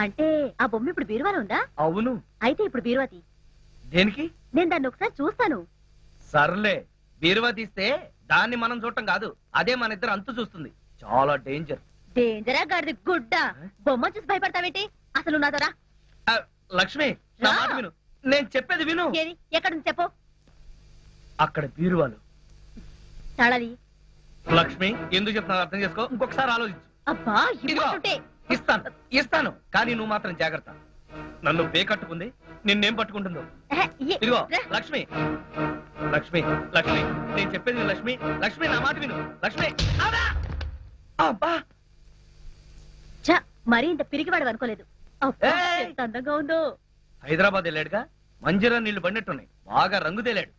అంటే ఆ బొమ్మ ఇప్పుడు బీరువాలో ఉందా? అవును. అయితే ఇప్పుడు బీరువాతి. దేనికి? నేను దాన్ని ఒకసారి చూస్తాను. సర్లే, బీరువా తీస్తే దాన్ని మనం చూడటం కాదు, అదే మన ఇద్దరు అంతు చూస్తుంది. చాలా డేంజర్. డేంజరా గాడిది గుడ్డ. బొమ్మ చూసి భయపడతావేంటి? అసలు నాతో రా. లక్ష్మి, నా మాట విను, నేను చెప్పేది విను. ఎక్కడుంది చెప్పు. అక్కడ బీరువాలు. తాళది. లక్ష్మి, ఎందుకు చెప్తున్నా అర్థం చేసుకో, ఇంకొకసారి ఆలోచించు. అబ్బా, ఇస్తాను కానీ నువ్వు మాత్రం జాగ్రత్త. నన్ను కట్టుకుంది, నిన్నేం పట్టుకుంటుందో. ఇదిగో లక్ష్మి, లక్ష్మి, లక్ష్మి, నేను చెప్పేది లక్ష్మి. లక్ష్మి, నా మాట విను. లక్ష్మి. అబ్బా, మరీ ఇంత పిరిగివాడు అనుకోలేదు. అందంగా ఉందో. హైదరాబాద్ వెళ్ళాడుగా, మంజీరా నీళ్లు పడినట్టున్నాయి, బాగా రంగు తేలాడు.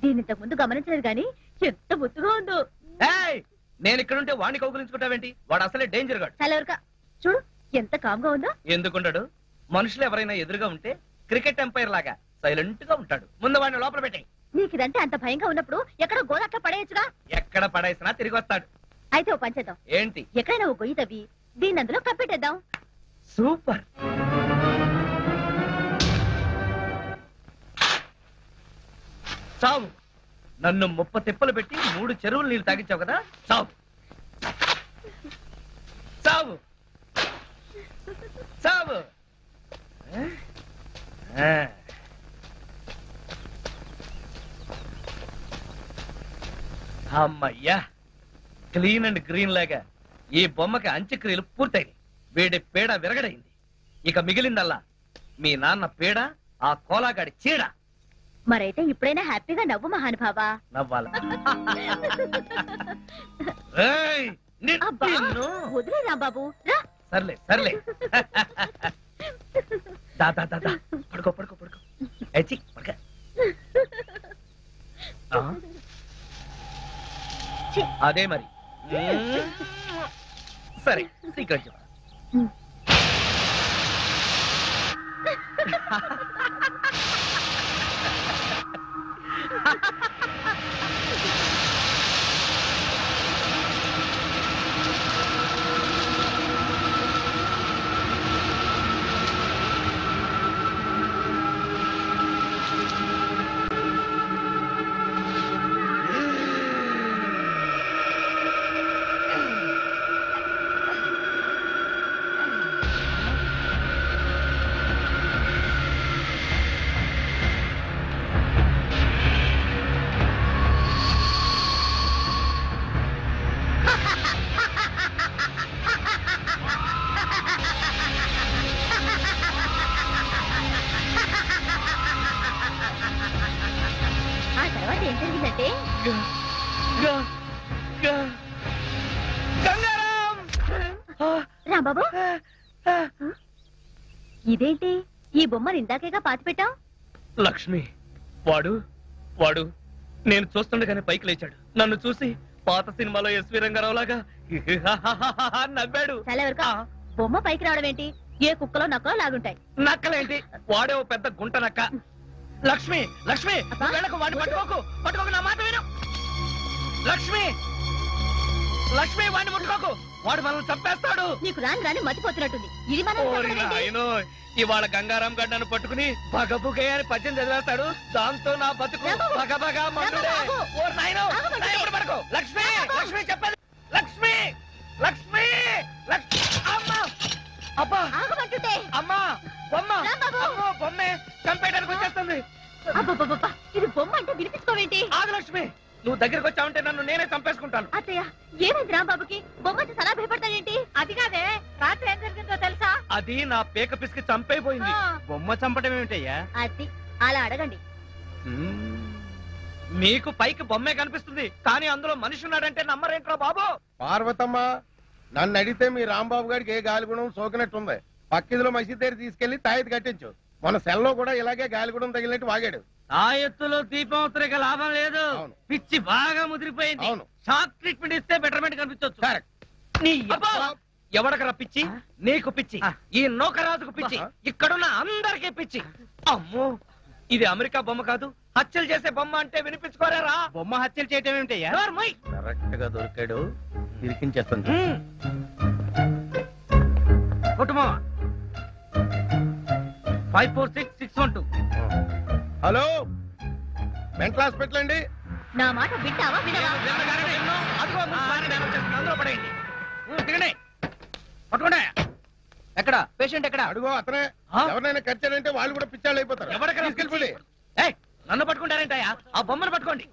దీన్ని ఇంతకు ముందు గమనించలేదు గాని ఎంత ముద్దుగా ఉందో. నేను ఇక్కడుంటే వాడిని కౌగులించుకుంటావేంటి? వాడు అసలే డేంజర్ గాడు. చాలా చూడు ఎంత కామ్గా ఉందో. ఎందుకుంటాడు? మనుషులు ఎవరైనా ఎదురుగా ఉంటే క్రికెట్ ఎంపైర్ లాగా సైలెంట్ గా ఉంటాడు. ముందు వాడిని లోపల పెట్టాయి. నీకు ఇదంటే అంత భయంగా ఉన్నప్పుడు ఎక్కడో గోదాట్లో పడేయచ్చుగా. ఎక్కడ పడేసినా తిరిగి వస్తాడు. అయితే ఓ పంచేద్దాం. ఏంటి? ఎక్కడైనా ఓ గొయ్యి తవ్వి దీన్ని అందులో కప్పెట్టేద్దాం. సూపర్. చావు. నన్ను 30 తిప్పలు పెట్టి 3 చెరువులు నీళ్ళు తాగించావు కదా, చావు. చావు, చావు. అమ్మయ్యా, క్లీన్ అండ్ గ్రీన్ లాగా ఈ బొమ్మకి అంత్యక్రియలు పూర్తయింది. వీడి పేడ విరగడైంది. ఇక మిగిలిందల్లా మీ నాన్న పేడ, ఆ కోలాగాడి చీడ. మరైతే ఇప్పుడైనా హ్యాపీగా నవ్వు మహానుభావా. నవ్వాలా? వదిలే రాంబాబు. సర్లే సర్లే, దాదా దాదా, పడుకో పడుకో పడుకో. పడుకో. అదే మరి. సరే, సీక్రెట్ చెప్పు. రాంబాబు, ఇదేంటి ఈ బొమ్మను ఇందాకేగా పాతి పెట్టాం? లక్ష్మి, వాడు వాడు నేను చూస్తుండగానే పైకి లేచాడు. నన్ను చూసి పాత సినిమాలో ఎస్వి రంగారావు లాగా నవ్వాడు. బొమ్మ పైకి రావడం ఏంటి? ఏ కుక్కలో నక్కలో లాగుంటాయి. నక్కలేంటి, వాడే ఓ పెద్ద గుంట నక్క. లక్ష్మి, లక్ష్మి, వాడిని పట్టుకోకు, పట్టుకోకు, నా మాట విను. లక్ష్మి, లక్ష్మి, వాడిని ముట్టుకోకు, వాడు మనల్ని చంపేస్తాడు. నీకు రాని రాని మతిపోతున్నట్టుంది. ఇది మన ఇవాళ గంగారాం గడ్డ నన్ను పట్టుకుని భగబుగే అని పద్యం చదివేస్తాడు. దాంతో నా బతుకు భగభగా మండుడే. లక్ష్మి, లక్ష్మి చెప్పేది. లక్ష్మి, లక్ష్మి, అమ్మా, అబ్బా, అమ్మా, బొమ్మ, బొమ్మే చంపేయడానికి వచ్చేస్తుంది. ఇది బొమ్మ అంటే వినిపించుకోవేంటి? ఆగు లక్ష్మి, నువ్వు దగ్గరికి వచ్చావంటే నన్ను నేనే చంపేసుకుంటాను. అత్తయ్య, ఏమైంది రాంబాబుకి? బొమ్మ చాలా భయపడతాడేంటి? అది కాదే, రాత్రి ఏం జరిగిందో తెలుసా? అది నా పేక పిసికి చంపైపోయింది. బొమ్మ చంపడం ఏమిటయ్యా? అది అలా అడగండి. మీకు పైకి బొమ్మే కనిపిస్తుంది, కానీ అందులో మనిషి ఉన్నాడంటే నమ్మరేంట్రా బాబు? పార్వతమ్మ, నన్ను అడిగితే మీ రాంబాబు గారికి ఏ గాలిగుణం సోకినట్టుంది. పక్కిదిలో మసీద్ దగ్గర తీసుకెళ్లి తాయెత్తు కట్టించు. మన సెల్లో కూడా ఇలాగే గాలిగుణం తగిలినట్టు వాగాడు. ఆ ఎత్తులో దీపం ఉత్తరిక లాభం లేదు. పిచ్చి బాగా ముదిరిపోయింది. షాక్ ట్రీట్మెంట్ ఇస్తే బెటర్మెంట్ కనిపించవచ్చు. ఎవడకరా పిచ్చి? నీకు పిచ్చి, ఈ నౌకరాజుకు పిచ్చి, ఇక్కడున్న అందరికీ పిచ్చి. అమ్మో, ఇది అమెరికా బొమ్మ కాదు, హత్యలు చేసే బొమ్మ అంటే వినిపించుకోరేరా? బొమ్మ హత్యలు చేయటం ఏమిటయ్యా? కరెక్ట్ గా దొరికాడు, ఇరికించేస్తాను. కుటుంబం 546612. హలో, మెంటల్ హాస్పిటల్ అండి. నా మాట వింటావా వినవా? ఎక్కడ పేషెంట్ ఎక్కడ? అడుగో అతనే. ఎవరినైనా కచ్చారంటే వాళ్ళు కూడా పిచ్చాళ్ళు అయిపోతారు. తీసుకెళ్ళిపోండి. నన్ను పట్టుకుంటారేంటయ్యా? ఆ బొమ్మను పట్టుకోండి.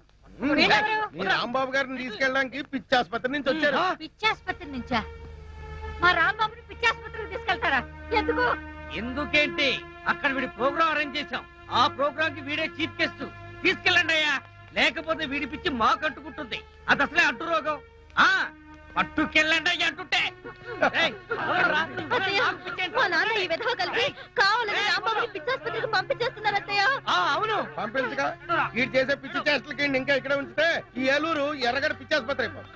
మీ రాంబాబు గారిని తీసుకెళ్ళడానికి పిచ్చి ఆసుపత్రి నుంచి వచ్చారు. పిచ్చాసుపత్రి నుంచా? మా రాంబాబుని పిచ్చాసుపత్రికి తీసుకెళ్తారా? ఎందుకు? ఎందుకేంటి, అక్కడ వీడి ప్రోగ్రామ్ అరేంజ్ చేశాం. ఆ ప్రోగ్రామ్ కి వీడే చీఫ్ గెస్ట్. తీసుకెళ్ళండి అయ్యా, లేకపోతే వీడి పిచ్చి మాకు అంటుకుంటుంది. అది అసలే అంటు రోగం. పట్టుకెళ్ళండి అయ్యా అంటుంటే. మా నాన్న ఈ విధవ కలిసి కావాలని రాంబాబుని పిచ్చాసుపత్రికి పంపించేస్తున్నారు అత్తయ్య. అవును, పంపించగా వీడు చేసే పిచ్చి చేష్టలకి ఇంకా ఇక్కడ ఉంచితే ఈ ఏలూరు ఎర్రగడ పిచ్చి ఆసుపత్రి అయిపోతుంది.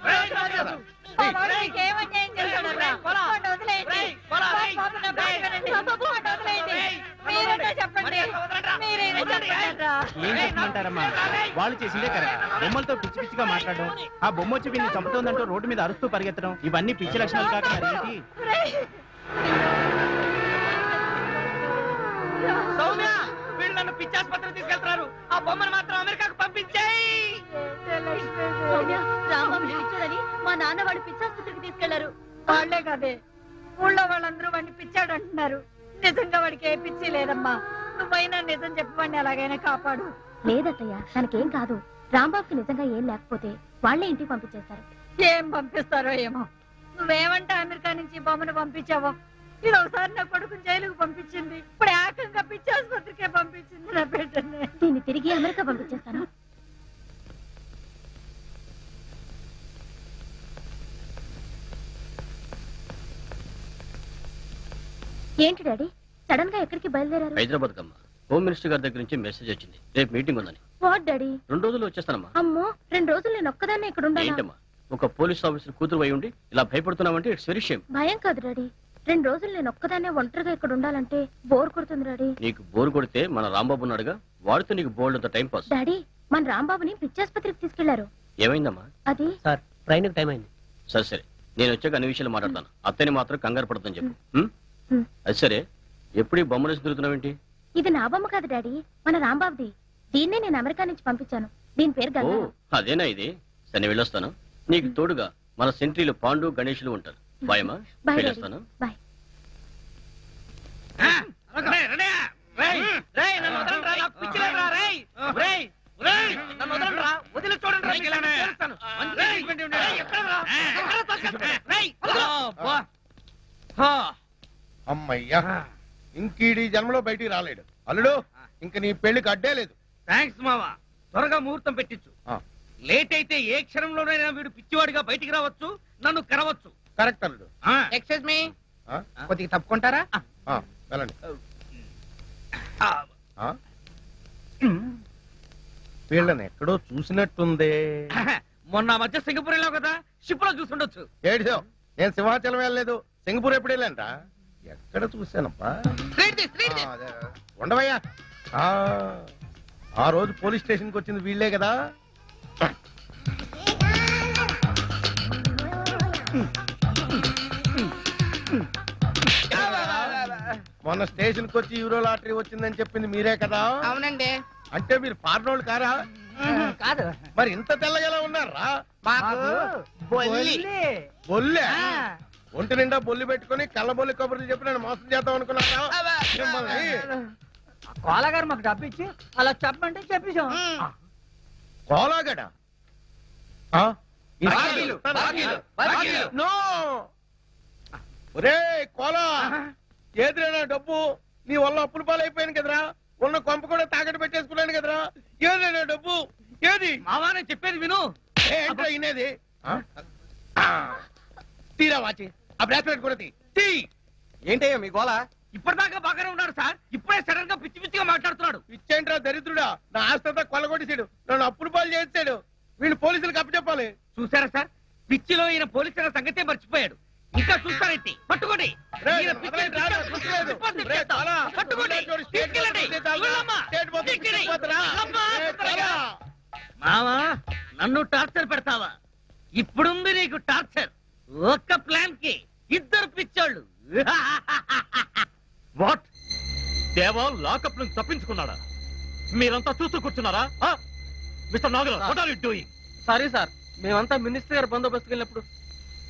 ఏమంటారమ్మా, వాళ్ళు చేసిందే కరెక్ట్. బొమ్మలతో పిచ్చి పిచ్చిగా మాట్లాడడం, ఆ బొమ్మ వచ్చి వీళ్ళని చంపుతోందంటూ రోడ్డు మీద అరుస్తూ పరిగెత్తడం, ఇవన్నీ పిచ్చి లక్షణాలు కాక మరేంటి? సౌమ్య, వీళ్ళు నన్ను పిచ్చాసుపత్రికి తీసుకెళ్తున్నారు. ఆ బొమ్మను మాత్రం అమెరికాకు పంపించేయి. సౌమ్య, రాంబాబుని పిచ్చాడని మా నాన్న వాడు పిచ్చాసుపత్రికి తీసుకెళ్లారు. వాళ్లే కదే, ఊళ్ళో వాళ్ళందరూ వాడిని పిచ్చాడు అంటున్నారు. నిజంగా వాడికి ఏ పిచ్చి లేదమ్మా. నువ్వైనా నిజం చెప్పి వాడిని ఎలాగైనా కాపాడు. లేదత్తయ్య, తనకేం కాదు. రాంబాబుకి నిజంగా ఏం లేకపోతే వాళ్లే ఇంటికి పంపించేస్తారు. ఏం పంపిస్తారో ఏమో. నువ్వేమంటే అమెరికా నుంచి బొమ్మను పంపించావో. ఇది ఒకసారి నా కొడుకుని జైలుకు పంపించింది, ఇప్పుడు ఏకంగా పిచ్చి ఆసుపత్రికే పంపించింది నా బిడ్డని. దీన్ని తిరిగి అమెరికా పంపించేస్తాను. ఏంటి డాడీ, సడన్ గా ఎక్కడికి బయలుదేరారు? హైదరాబాద్ కమ్మా. హోమ్ మినిస్టర్ గారి దగ్గర నుంచి మెసేజ్ వచ్చింది, రేపు మీటింగ్ ఉందని. What daddy? 2 రోజుల్లో వచ్చేస్తానమ్మా. అమ్మో, 2 రోజులు నేను ఒక్కదాన్ని ఇక్కడ ఉండాలా? ఏంటమ్మా, ఒక పోలీస్ ఆఫీసర్ కూతురు అయి ఉండి ఇలా భయపడుతున్నావంటే ఇట్స్ వెరీ షేమ్. భయం కాదు డాడీ, 2 రోజులు నేను ఒక్కదాన్నే ఒంటరిగా ఇక్కడ ఉండాలంటే బోర్ కొడుతుంది డాడీ. నీకు బోర్ కొడితే మన రాంబాబు ఉన్నాడుగా, వాడితో నీకు బోల్డ్ అంత టైం పాస్. డాడీ, మన రాంబాబుని పిచ్చాసుపత్రికి తీసుకెళ్లారు. ఏమైందమ్మా? అది సార్, ట్రైన్ టైం అయింది. సరే సరే, నేను వచ్చాక అన్ని విషయాలు మాట్లాడతాను. అత్తని మాత్రం కంగారు పడుతుందని చెప్పు. అది సరే, ఎప్పుడు బొమ్మలు తిరుగుతున్నావేంటి? ఇది నా బొమ్మ కాదు డాడీ, మన రాంబాబుది. దీన్నే నేను అమెరికా నుంచి పంపించాను. దీని పేరు ఓ, గంగా. అదేనా ఇది? సరే, వెళ్ళొస్తాను. నీకు తోడుగా మన సెంట్రీలు పాండు గణేషులు ఉంటారు. బాయమ్మా, బాయ్ డాడీ. వెళ్ళొస్తాను. బాయ్. వదిలి చూడండి. అమ్మయ్యా, ఇంకీడి జన్మలో బయటికి రాలేడు. అల్లుడు, ఇంక నీ పెళ్లికి అడ్డే లేదు. థ్యాంక్స్ మావా, త్వరగా ముహూర్తం పెట్టించు. లేట్ అయితే ఏ క్షణంలోనైనా వీడు పిచ్చివాడిగా బయటికి రావచ్చు, నన్ను కరవచ్చు. కరెక్ట్ అల్లుడు. ఎక్స్క్యూజ్ మీ, ఆ? కొద్దిగా తప్పుకుంటారా? వెళ్ళండి. వీళ్ళని ఎక్కడో చూసినట్టుందే. మొన్న మధ్య సింగపూర్ వెళ్ళావు కదా, షిప్ లో చూసుండొచ్చు. ఏడిసో, నేను సింహాచలం వెళ్ళలేదు, సింగపూర్ ఎప్పుడు వెళ్ళానంట. ఎక్కడ చూశానప్పా? అదే, ఉండవయ్యా. ఆ రోజు పోలీస్ స్టేషన్ కి వచ్చింది వీళ్ళే కదా. మొన్న స్టేషన్ కి వచ్చి యూరో లాటరీ వచ్చిందని చెప్పింది మీరే కదా? అవునండి. అంటే మీరు ఫారినోళ్ళు కారా? కాదు. మరి ఇంత తెల్లగలా ఉన్నారా? బొల్లే? ఒంటి నిండా బొల్లి పెట్టుకుని కళ్ళబొల్లి కబుర్లు చెప్పి నన్ను మోసం చేద్దాం అనుకున్నారా? కోలగారు మాకు డబ్బు ఇచ్చి అలా చెప్పమంటే చెప్పేశాం. కోలాగడ? ఒరే కోలా, ఏదిరా డబ్బు? నీ వల్ల అప్పుల పాలు అయిపోయాను కదరా, ఉన్న కొంప కూడా తాకట్టు పెట్టేసుకున్నాను కదరా. ఏదైనా డబ్బు ఏది? మావానే చెప్పేది విను. ఏంట్రా ఇనేది? తీరా వాచి, ఆ బ్రాస్లెట్ కూడా తీ. ఏంటయ్యా మీ గోళ? ఇప్పటిదాకా బాగానే ఉన్నాడు సార్, ఇప్పుడే సడన్ గా పిచ్చి పిచ్చిగా మాట్లాడుతున్నాడు. ఇచ్చేంట్రా దరిద్రుడా, నా ఆస్తంతా కొల్లగొట్టేసాడు, నన్ను అప్పుల పాలు చేసాడు. వీళ్ళు పోలీసులకు అప్పచెప్పాలి. చూసారా సార్, పిచ్చిలో ఈయన పోలీసుల సంగతే మర్చిపోయాడు. ఇంకా చూస్తారేంటి? పట్టుకోండి. మావా, నన్ను టార్చర్ పెడతావా? ఇప్పుడుంది నీకు టార్చర్. ఒక్క ప్లాన్ కి 2 పిచ్చోళ్ళు. వాట్? దేవా లాకప్ నుంచి తప్పించుకున్నాడా? మీరంతా చూస్తూ కూర్చున్నారా? Mister Nagaraj, what are you doing? Sorry sir, మేమంతా మినిస్టర్ గారి బందోబస్తుకు వెళ్ళినప్పుడు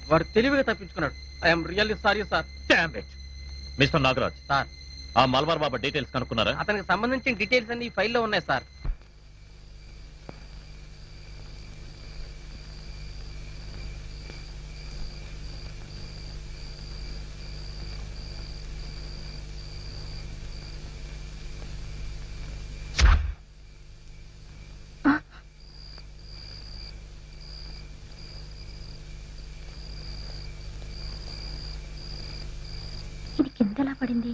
వాడు తెలివిగా తప్పించుకున్నాడు. I'm really sorry sir. Damn it. Mister Nagaraj sir, ఆ మల్బార్ బాబా డీటెయిల్స్ కనుక్కున్నారా? అతనికి సంబంధించిన డీటెయిల్స్ అన్ని ఈ ఫైల్లో ఉన్నాయి సార్. ఇది కిందలా పడింది.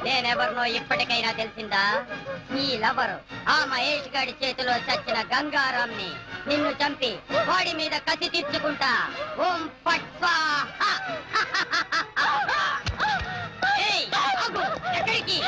నేనెవరినో ఇప్పటికైనా తెలిసిందా? ఈ లవరు ఆ మహేష్ గారి చేతిలో చచ్చిన గంగారాంని. నిన్ను చంపి వాడి మీద కసి తీర్చుకుంటా. ఓం పట్ స్వాహా. ఏయ్, ఆగు. ఎక్కడికి?